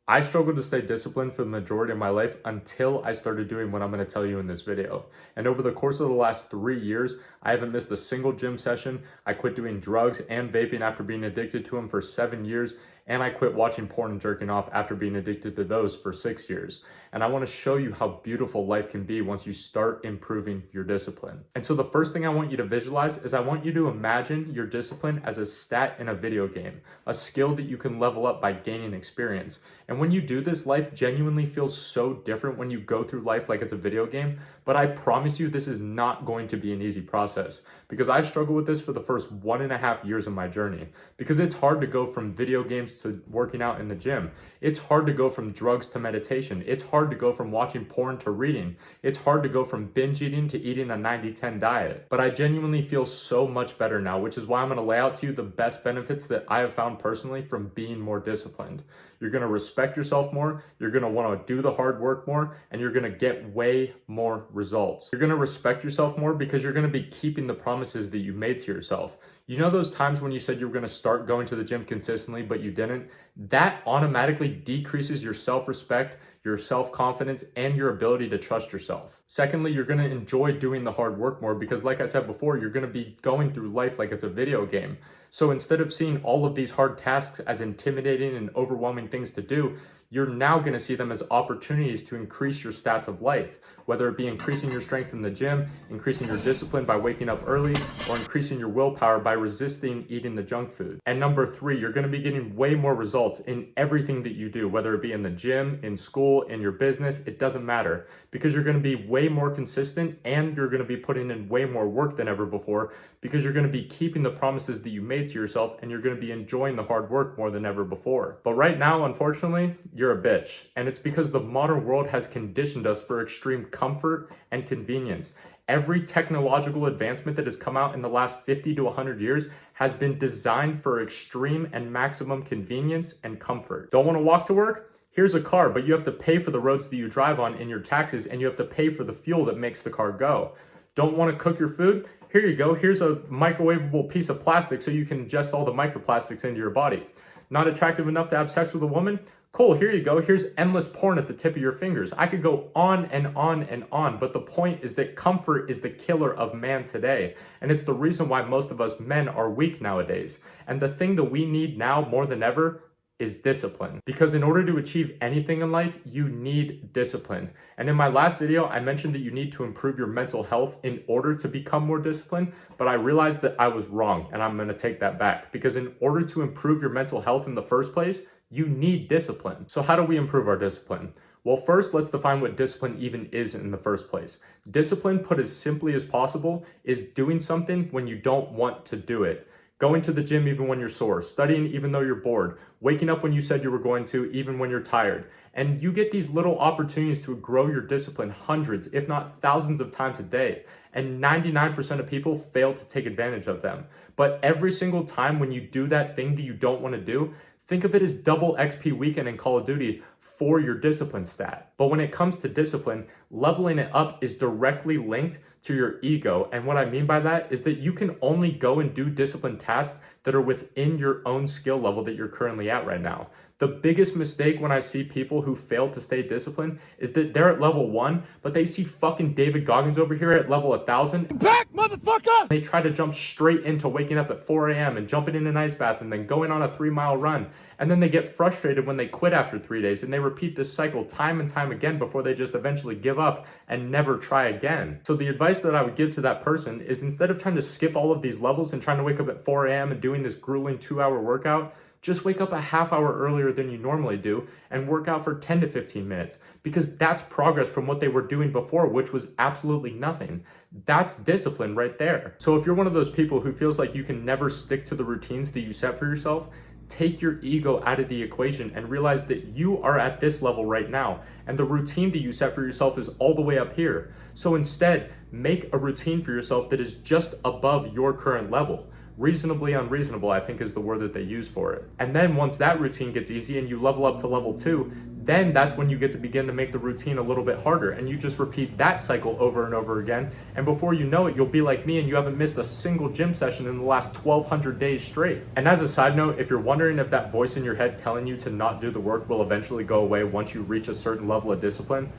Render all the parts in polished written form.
I struggled to stay disciplined for the majority of my life until I started doing what I'm going to tell you in this video. And over the course of the last 3 years, I haven't missed a single gym session. I quit doing drugs and vaping after being addicted to them for 7 years. And I quit watching porn and jerking off after being addicted to those for 6 years. And I want to show you how beautiful life can be once you start improving your discipline. And so the first thing I want you to visualize is I want you to imagine your discipline as a stat in a video game, a skill that you can level up by gaining experience. And when you do this, life genuinely feels so different when you go through life like it's a video game. But I promise you, this is not going to be an easy process because I struggled with this for the first 1.5 years of my journey because it's hard to go from video games to working out in the gym. It's hard to go from drugs to meditation. It's hard to go from watching porn to reading. It's hard to go from binge eating to eating a 90-10 diet. But I genuinely feel so much better now, which is why I'm going to lay out to you the best benefits that I have found personally from being more disciplined. You're going to respect yourself more, you're going to want to do the hard work more, and you're going to get way more results. You're going to respect yourself more because you're going to be keeping the promises that you made to yourself. You know those times when you said you were going to start going to the gym consistently, but you didn't? That automatically decreases your self-respect, your self-confidence, and your ability to trust yourself. Secondly, you're going to enjoy doing the hard work more because like I said before, you're going to be going through life like it's a video game. So instead of seeing all of these hard tasks as intimidating and overwhelming things to do, you're now going to see them as opportunities to increase your stats of life, whether it be increasing your strength in the gym, increasing your discipline by waking up early, or increasing your willpower by resisting eating the junk food. And number 3, you're going to be getting way more results in everything that you do, whether it be in the gym, in school, in your business, it doesn't matter, because you're going to be way more consistent and you're going to be putting in way more work than ever before because you're going to be keeping the promises that you made to yourself and you're going to be enjoying the hard work more than ever before. But right now, unfortunately, you're a bitch. And it's because the modern world has conditioned us for extreme comfort and convenience. Every technological advancement that has come out in the last 50 to 100 years has been designed for extreme and maximum convenience and comfort. Don't want to walk to work? Here's a car, but you have to pay for the roads that you drive on in your taxes and you have to pay for the fuel that makes the car go. Don't want to cook your food? Here you go. Here's a microwavable piece of plastic so you can ingest all the microplastics into your body. Not attractive enough to have sex with a woman? Cool, here you go. Here's endless porn at the tip of your fingers. I could go on and on and on, but the point is that comfort is the killer of man today. And it's the reason why most of us men are weak nowadays. And the thing that we need now more than ever is discipline. Because in order to achieve anything in life, you need discipline. And in my last video, I mentioned that you need to improve your mental health in order to become more disciplined, but I realized that I was wrong and I'm gonna take that back. Because in order to improve your mental health in the first place, you need discipline. So how do we improve our discipline? Well, first, let's define what discipline even is in the first place. Discipline, put as simply as possible, is doing something when you don't want to do it. Going to the gym even when you're sore, studying even though you're bored, waking up when you said you were going to even when you're tired. And you get these little opportunities to grow your discipline hundreds, if not thousands of times a day. And 99% of people fail to take advantage of them. But every single time when you do that thing that you don't want to do, think of it as double XP weekend in Call of Duty for your discipline stat. But when it comes to discipline, leveling it up is directly linked to your ego. And what I mean by that is that you can only go and do discipline tasks that are within your own skill level that you're currently at right now. The biggest mistake when I see people who fail to stay disciplined is that they're at level 1, but they see fucking David Goggins over here at level 1,000. Back, motherfucker! They try to jump straight into waking up at 4 a.m. and jumping in an ice bath and then going on a 3-mile run. And then they get frustrated when they quit after 3 days and they repeat this cycle time and time again before they just eventually give up and never try again. So the advice that I would give to that person is instead of trying to skip all of these levels and trying to wake up at 4 a.m. and doing this grueling 2-hour workout, just wake up a half hour earlier than you normally do and work out for 10 to 15 minutes because that's progress from what they were doing before, which was absolutely nothing. That's discipline right there. So if you're one of those people who feels like you can never stick to the routines that you set for yourself, take your ego out of the equation and realize that you are at this level right now and the routine that you set for yourself is all the way up here. So instead, make a routine for yourself that is just above your current level. Reasonably unreasonable, I think, is the word that they use for it. And then once that routine gets easy and you level up to level 2, then that's when you get to begin to make the routine a little bit harder, and you just repeat that cycle over and over again, and before you know it, you'll be like me and you haven't missed a single gym session in the last 1,200 days straight. And as a side note, if you're wondering if that voice in your head telling you to not do the work will eventually go away once you reach a certain level of discipline,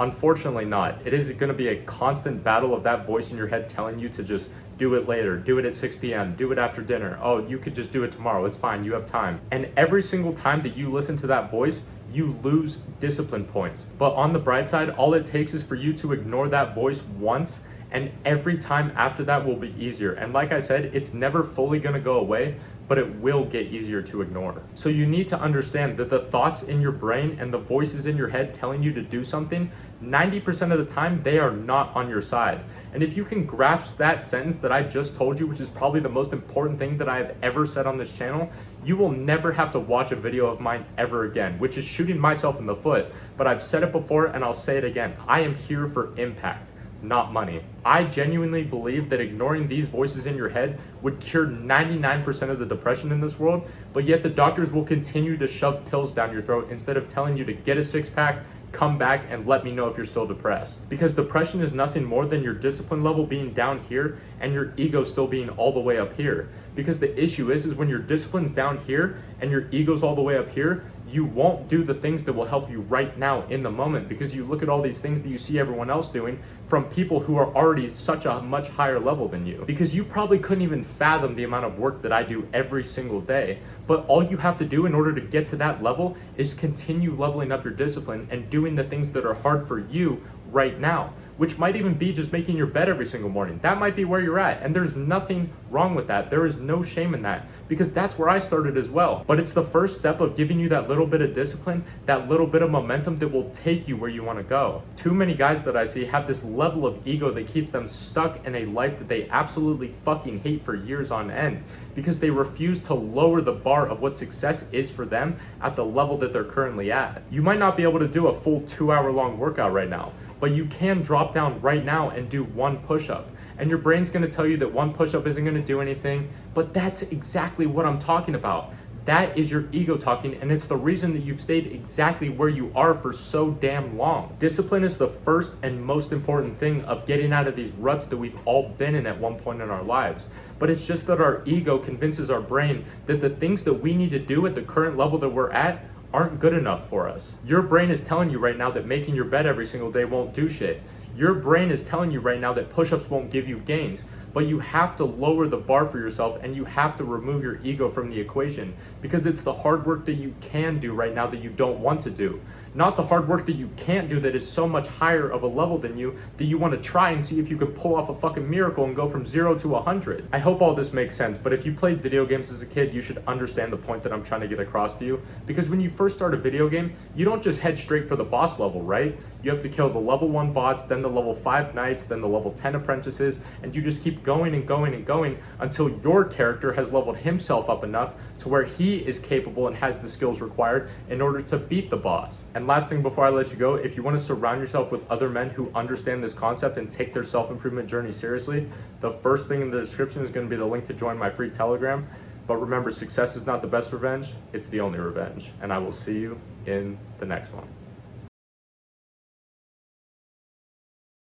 unfortunately not. It is going to be a constant battle of that voice in your head telling you to just do it later, do it at 6 p.m., do it after dinner. Oh, you could just do it tomorrow, it's fine, you have time. And every single time that you listen to that voice, you lose discipline points. But on the bright side, all it takes is for you to ignore that voice once, and every time after that will be easier. And like I said, it's never fully gonna go away, but it will get easier to ignore. So you need to understand that the thoughts in your brain and the voices in your head telling you to do something, 90% of the time, they are not on your side. And if you can grasp that sentence that I just told you, which is probably the most important thing that I have ever said on this channel, you will never have to watch a video of mine ever again, which is shooting myself in the foot. But I've said it before and I'll say it again. I am here for impact, not money. I genuinely believe that ignoring these voices in your head would cure 99% of the depression in this world, but yet the doctors will continue to shove pills down your throat instead of telling you to get a six-pack, come back and let me know if you're still depressed. Because depression is nothing more than your discipline level being down here and your ego still being all the way up here. Because the issue is when your discipline's down here and your ego's all the way up here, you won't do the things that will help you right now in the moment, because you look at all these things that you see everyone else doing from people who are already such a much higher level than you. Because you probably couldn't even fathom the amount of work that I do every single day, but all you have to do in order to get to that level is continue leveling up your discipline and doing the things that are hard for you right now, which might even be just making your bed every single morning. That might be where you're at, and there's nothing wrong with that. There is no shame in that, because that's where I started as well. But it's the first step of giving you that little bit of discipline, that little bit of momentum that will take you where you want to go. Too many guys that I see have this level of ego that keeps them stuck in a life that they absolutely fucking hate for years on end, because they refuse to lower the bar of what success is for them at the level that they're currently at. You might not be able to do a full 2-hour long workout right now, but you can drop down right now and do one push-up. And your brain's gonna tell you that one push-up isn't gonna do anything, but that's exactly what I'm talking about. That is your ego talking, and it's the reason that you've stayed exactly where you are for so damn long. Discipline is the first and most important thing of getting out of these ruts that we've all been in at one point in our lives. But it's just that our ego convinces our brain that the things that we need to do at the current level that we're at aren't good enough for us. Your brain is telling you right now that making your bed every single day won't do shit. Your brain is telling you right now that push-ups won't give you gains. But you have to lower the bar for yourself, and you have to remove your ego from the equation, because it's the hard work that you can do right now that you don't want to do. Not the hard work that you can't do that is so much higher of a level than you that you want to try and see if you could pull off a fucking miracle and go from 0 to 100. I hope all this makes sense, but if you played video games as a kid, you should understand the point that I'm trying to get across to you. Because when you first start a video game, you don't just head straight for the boss level, right? You have to kill the level 1 bots, then the level 5 knights, then the level 10 apprentices, and you just keep going and going and going until your character has leveled himself up enough to where he is capable and has the skills required in order to beat the boss. And last thing before I let you go, if you want to surround yourself with other men who understand this concept and take their self-improvement journey seriously, the first thing in the description is going to be the link to join my free Telegram. But remember, success is not the best revenge, it's the only revenge. And I will see you in the next one.